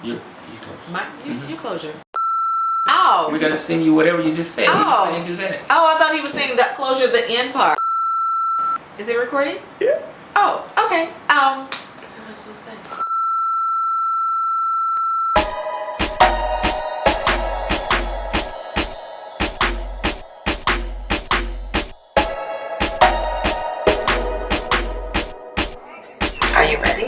You close. You close your. Oh. We're gonna sing you whatever you just said. Oh. You just do that. Oh, I thought he was saying that closure, the end part. Is it recording? Yeah. Oh, okay. What am I supposed to say? Are you ready?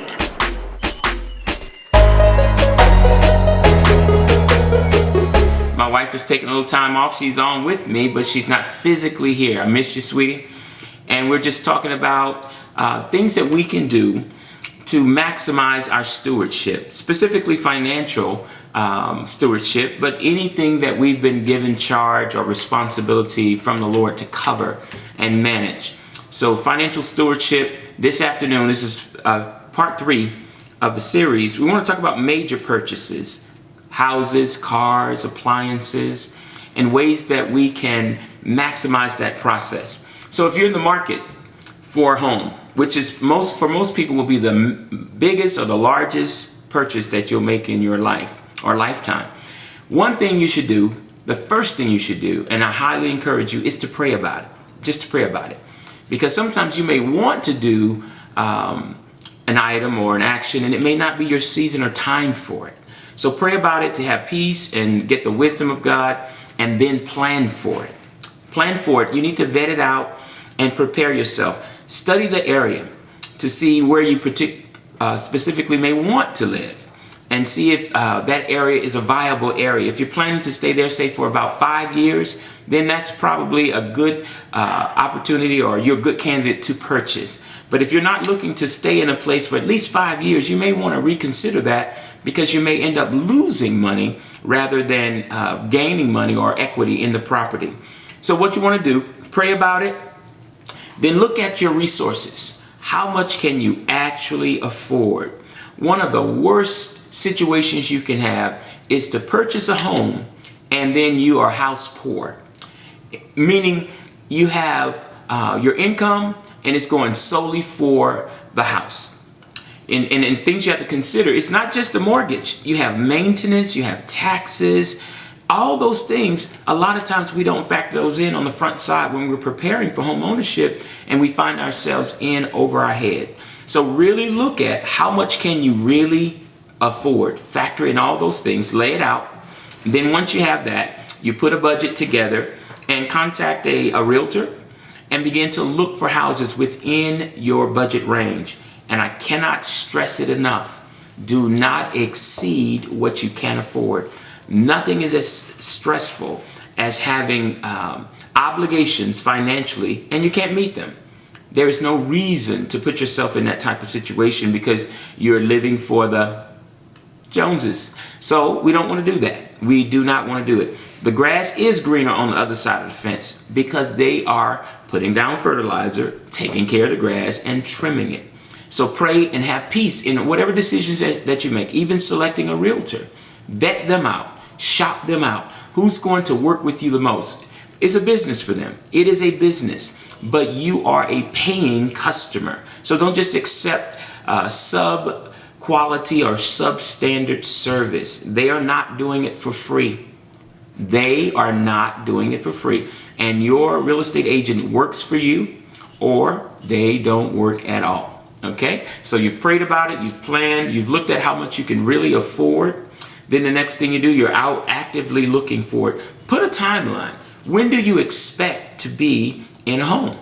My wife is taking a little time off. She's on with me, but she's not physically here. I miss you, sweetie. And we're just talking about things that we can do to maximize our stewardship, specifically financial stewardship, but anything that we've been given charge or responsibility from the Lord to cover and manage. So financial stewardship, this afternoon, this is part 3 of the series. We want to talk about major purchases, houses, cars, appliances, and ways that we can maximize that process. So if you're in the market for a home, which is for most people will be the biggest or the largest purchase that you'll make in your life or lifetime, one thing you should do, the first thing you should do, and I highly encourage you, is to pray about it. Just to pray about it. Because sometimes you may want to do an item or an action, and it may not be your season or time for it. So pray about it to have peace and get the wisdom of God, and then plan for it. Plan for it. You need to vet it out and prepare yourself. Study the area to see where you specifically may want to live, and see if that area is a viable area. If you're planning to stay there, say for about 5 years, then that's probably a good opportunity, or you're a good candidate to purchase. But if you're not looking to stay in a place for at least 5 years, you may want to reconsider that, because you may end up losing money rather than gaining money or equity in the property. So what you want to do, pray about it, then look at your resources. How much can you actually afford? One of the worst situations you can have is to purchase a home and then you are house poor. Meaning you have your income and it's going solely for the house. And things you have to consider, it's not just the mortgage. You have maintenance, you have taxes, all those things. A lot of times we don't factor those in on the front side when we're preparing for home ownership, and we find ourselves in over our head. So really look at how much can you really afford. Factor in all those things, lay it out. Then once you have that, you put a budget together and contact a realtor and begin to look for houses within your budget range. And I cannot stress it enough. Do not exceed what you can afford. Nothing is as stressful as having obligations financially and you can't meet them. There is no reason to put yourself in that type of situation because you're living for the Joneses. So we don't want to do that. We do not want to do it. The grass is greener on the other side of the fence because they are putting down fertilizer, taking care of the grass, and trimming it. So pray and have peace in whatever decisions that you make, even selecting a realtor. Vet them out, shop them out. Who's going to work with you the most? It's a business for them. It is a business, but you are a paying customer. So don't just accept sub-quality or substandard service. They are not doing it for free. They are not doing it for free. And your real estate agent works for you or they don't work at all. Okay, so you've prayed about it, you've planned, you've looked at how much you can really afford. Then the next thing you do, you're out actively looking for it. Put a timeline. When do you expect to be in a home?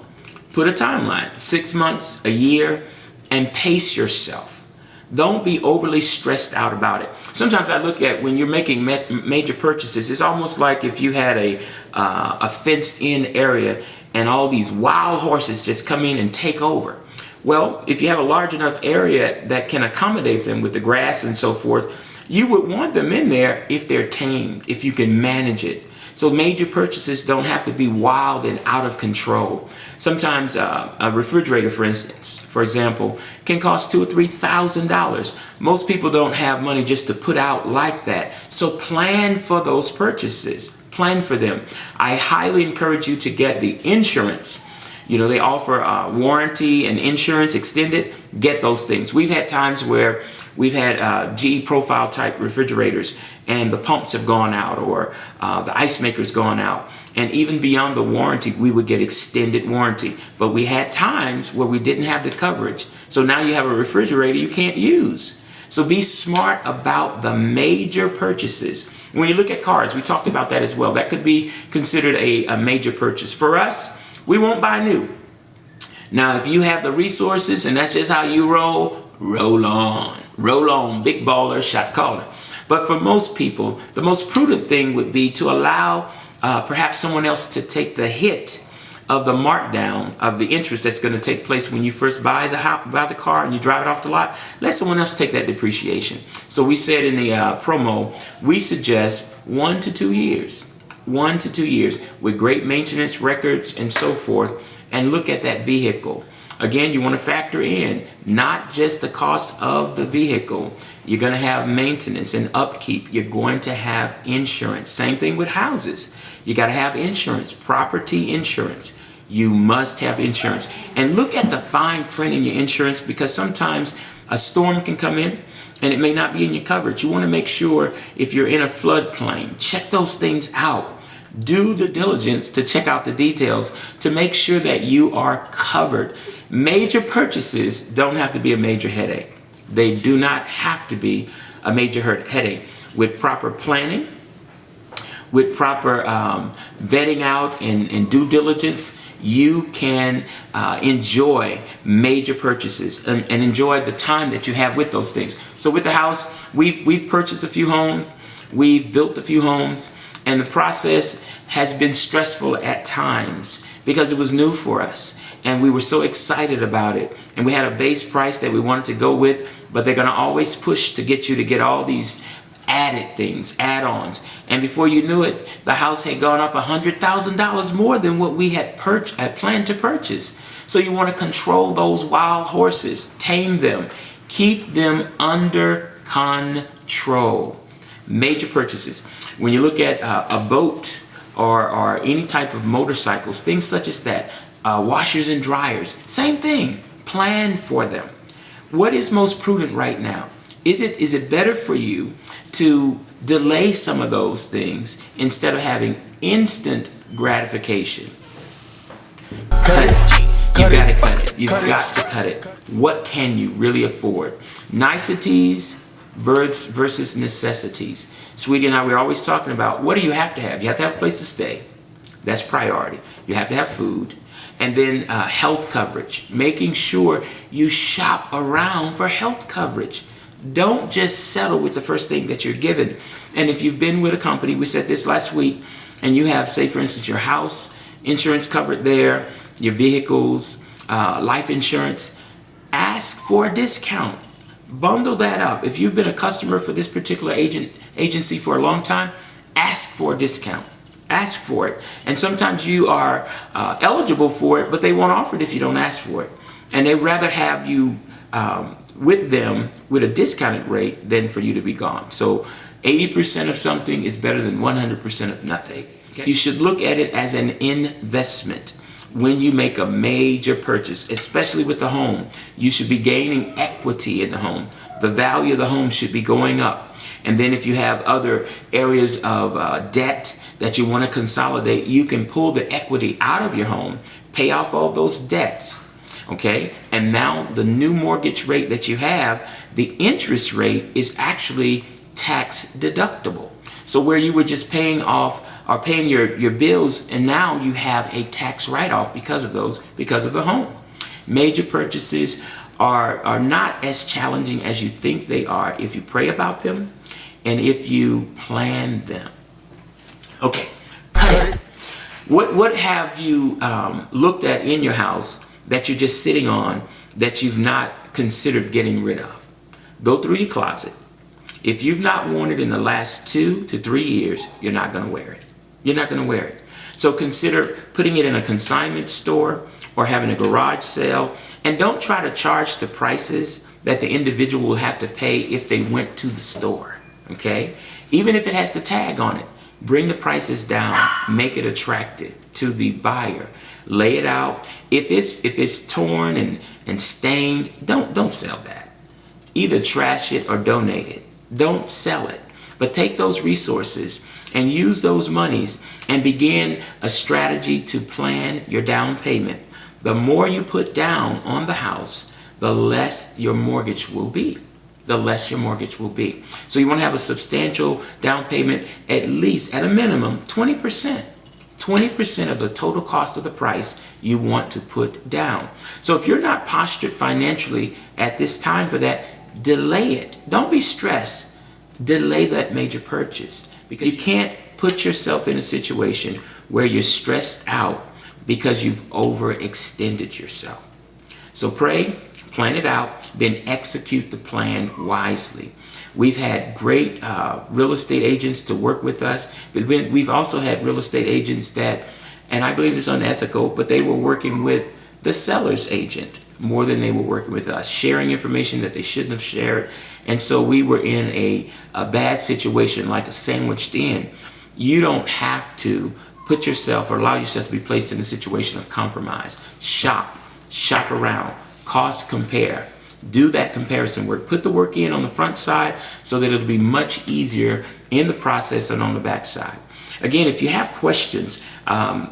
Put a timeline, 6 months, a year, and pace yourself. Don't be overly stressed out about it. Sometimes I look at when you're making major purchases, it's almost like if you had a fenced-in area and all these wild horses just come in and take over. Well, if you have a large enough area that can accommodate them with the grass and so forth, you would want them in there if they're tamed, if you can manage it. So major purchases don't have to be wild and out of control. Sometimes a refrigerator, for instance, for example, can cost $2,000 or $3,000. Most people don't have money just to put out like that. So plan for those purchases. Plan for them. I highly encourage you to get the insurance. They offer warranty and insurance extended. Get those things. We've had times where we've had GE profile type refrigerators and the pumps have gone out, or the ice maker's gone out. And even beyond the warranty, we would get extended warranty. But we had times where we didn't have the coverage. So now you have a refrigerator you can't use. So be smart about the major purchases. When you look at cars, we talked about that as well. That could be considered a major purchase. For us, we won't buy new. Now, if you have the resources and that's just how you roll, roll on. Roll on, big baller, shot caller. But for most people, the most prudent thing would be to allow perhaps someone else to take the hit of the markdown of the interest that's going to take place when you first buy the car and you drive it off the lot. Let someone else take that depreciation. So we said in the promo, we suggest 1 to 2 years. 1 to 2 years with great maintenance records and so forth, and look at that vehicle. Again, you want to factor in not just the cost of the vehicle. You're going to have maintenance and upkeep. You're going to have insurance. Same thing with houses. You got to have insurance, property insurance. You must have insurance. And look at the fine print in your insurance, because sometimes a storm can come in and it may not be in your coverage. You want to make sure if you're in a floodplain, check those things out. Do the diligence to check out the details to make sure that you are covered. Major purchases don't have to be a major headache. They do not have to be a major headache. With proper planning, with proper vetting out and due diligence, you can enjoy major purchases and enjoy the time that you have with those things. So with the house, we've purchased a few homes, we've built a few homes, and the process has been stressful at times because it was new for us. And we were so excited about it. And we had a base price that we wanted to go with, but they're going to always push to get you to get all these added things, add-ons. And before you knew it, the house had gone up $100,000 more than what we had planned to purchase. So you want to control those wild horses, tame them, keep them under control. Major purchases. When you look at a boat or any type of motorcycles, things such as that, washers and dryers, same thing. Plan for them. What is most prudent right now? Is it better for you to delay some of those things instead of having instant gratification? Cut it. You gotta cut it. You've got to cut it. What can you really afford? Niceties versus necessities. Sweetie and I, we're always talking about, what do you have to have? You have to have a place to stay. That's priority. You have to have food. And then health coverage. Making sure you shop around for health coverage. Don't just settle with the first thing that you're given. And if you've been with a company, we said this last week, and you have, say for instance, your house insurance covered there, your vehicles, life insurance, ask for a discount. Bundle that up. If you've been a customer for this particular agency for a long time, ask for a discount. Ask for it. And sometimes you are eligible for it, but they won't offer it if you don't ask for it. And they'd rather have you with them with a discounted rate than for you to be gone. So 80% of something is better than 100% of nothing. Okay? You should look at it as an investment. When you make a major purchase, especially with the home, you should be gaining equity in the home. The value of the home should be going up. And then if you have other areas of debt that you want to consolidate, you can pull the equity out of your home, pay off all those debts. Okay? And now the new mortgage rate that you have, the interest rate is actually tax deductible. So where you were just paying off or paying your bills, and now you have a tax write-off because of the home. Major purchases are not as challenging as you think they are if you pray about them and if you plan them. Okay, cut it. What have you looked at in your house that you're just sitting on that you've not considered getting rid of? Go through your closet. If you've not worn it in the last 2 to 3 years, you're not going to wear it. You're not going to wear it. So consider putting it in a consignment store or having a garage sale. And don't try to charge the prices that the individual will have to pay if they went to the store. Okay? Even if it has the tag on it, Bring the prices down, make it attractive to the buyer. Lay it out. If it's torn and stained, don't sell that. Either trash it or donate it. Don't sell it. But take those resources and use those monies and begin a strategy to plan your down payment. The more you put down on the house, the less your mortgage will be. The less your mortgage will be. So you want to have a substantial down payment, at least at a minimum 20%. 20% of the total cost of the price you want to put down. So if you're not postured financially at this time for that, delay it. Don't be stressed. Delay that major purchase, because you can't put yourself in a situation where you're stressed out because you've overextended yourself. So pray, plan it out, then execute the plan wisely. We've had great real estate agents to work with us, but we've also had real estate agents that, and I believe it's unethical, but they were working with the seller's agent more than they were working with us, sharing information that they shouldn't have shared. And so we were in a bad situation, like a sandwiched in. You don't have to put yourself or allow yourself to be placed in a situation of compromise. Shop around, cost compare. Do that comparison work. Put the work in on the front side so that it'll be much easier in the process and on the back side. Again, if you have questions,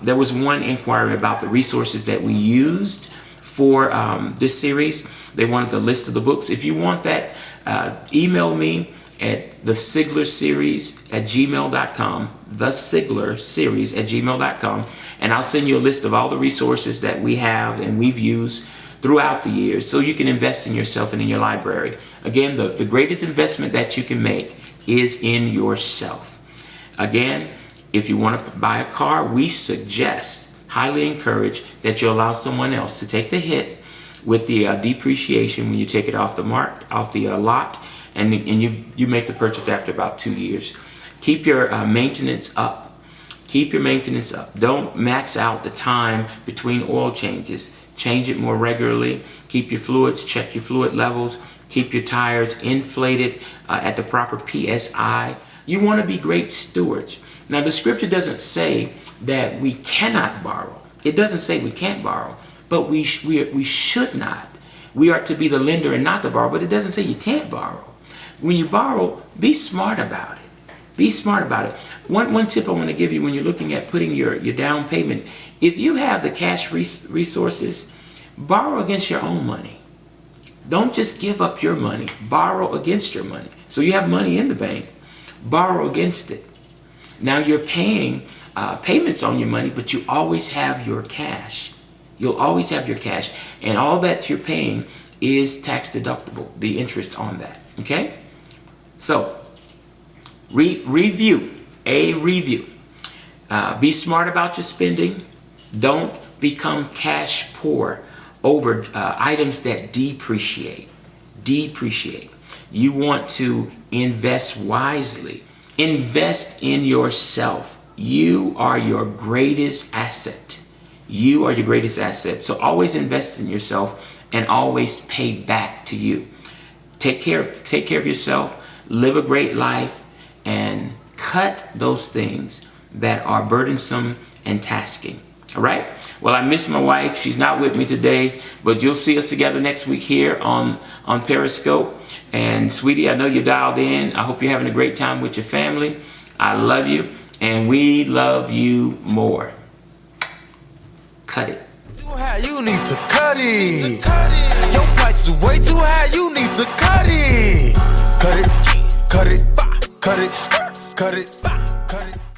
there was one inquiry about the resources that we used for this series. They wanted the list of the books. If you want that, email me at the Sigler series at gmail.com, the Sigler series at gmail.com, and I'll send you a list of all the resources that we have and we've used throughout the years so you can invest in yourself and in your library. Again, the greatest investment that you can make is in yourself. Again, if you want to buy a car, we suggest, highly encourage that you allow someone else to take the hit with the depreciation when you take it off the lot, and you make the purchase after about 2 years. Keep your maintenance up. Keep your maintenance up. Don't max out the time between oil changes. Change it more regularly. Keep your fluids, check your fluid levels. Keep your tires inflated at the proper PSI. You want to be great stewards. Now, the scripture doesn't say that we cannot borrow. It doesn't say we can't borrow, but we should not. We are to be the lender and not the borrower, but it doesn't say you can't borrow. When you borrow, be smart about it. Be smart about it. One tip I want to give you when you're looking at putting your down payment, if you have the cash resources, borrow against your own money. Don't just give up your money. Borrow against your money. So you have money in the bank. Borrow against it. Now you're paying payments on your money, but you always have your cash. You'll always have your cash. And all that you're paying is tax deductible, the interest on that. Okay? So, review. Be smart about your spending. Don't become cash poor over items that depreciate. You want to invest wisely. Invest in yourself. You are your greatest asset. You are your greatest asset. So always invest in yourself and always pay back to you. Take care of yourself. Live a great life and cut those things that are burdensome and tasking. All right? Well, I miss my wife. She's not with me today, but you'll see us together next week here on Periscope. And sweetie, I know you're dialed in. I hope you're having a great time with your family. I love you, and we love you more. Cut it. You need to cut it. Your price is way too high. You need to cut it. Cut it. Cut it. Cut it. Cut it.